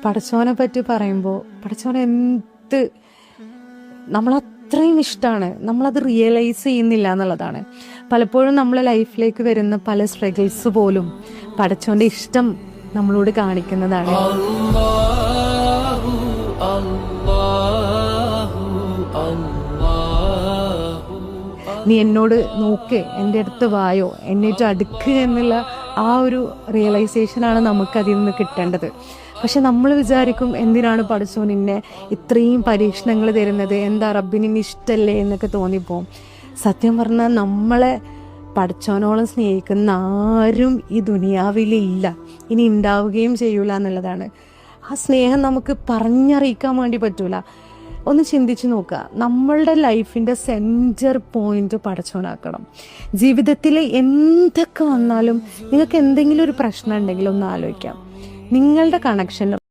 പടച്ചോനെ പറ്റി പറയുമ്പോൾ പടച്ചോനെ എന്ത് നമ്മളത്രയും ഇഷ്ടമാണ്, നമ്മളത് റിയലൈസ് ചെയ്യുന്നില്ല എന്നുള്ളതാണ്. പലപ്പോഴും നമ്മളെ ലൈഫിലേക്ക് വരുന്ന പല സ്ട്രഗിൾസ് പോലും പടച്ചോന്റെ ഇഷ്ടം നമ്മളോട് കാണിക്കുന്നതാണ്. നീ എന്നോട് നോക്ക്, എൻ്റെ അടുത്ത് വായോ, എന്നിട്ട് അടുക്ക് എന്നുള്ള ആ ഒരു റിയലൈസേഷനാണ് നമുക്കതിൽ നിന്ന് കിട്ടേണ്ടത്. പക്ഷെ നമ്മൾ വിചാരിക്കും, എന്തിനാണ് പടച്ചോൻ ഇന്നെ ഇത്രയും പരീക്ഷണങ്ങൾ തരുന്നത്, എന്താ റബ്ബിന് ഇഷ്ടമല്ലേ എന്നൊക്കെ തോന്നിപ്പോവും. സത്യം പറഞ്ഞാൽ നമ്മളെ പടച്ചോനോളം സ്നേഹിക്കുന്ന ആരും ഈ ദുനിയാവിലില്ല, ഇനി ഉണ്ടാവുകയും ചെയ്യൂല എന്നുള്ളതാണ്. ആ സ്നേഹം നമുക്ക് പറഞ്ഞറിയിക്കാൻ വേണ്ടി പറ്റൂല. ഒന്ന് ചിന്തിച്ച് നോക്കുക, നമ്മളുടെ ലൈഫിൻ്റെ സെൻറ്റർ പോയിന്റ് പടച്ചോനാക്കണം. ജീവിതത്തിൽ എന്തൊക്കെ വന്നാലും നിങ്ങൾക്ക് എന്തെങ്കിലും ഒരു പ്രശ്നം ഉണ്ടെങ്കിൽ ഒന്ന് ആലോചിക്കാം, നിങ്ങളുടെ കണക്ഷൻ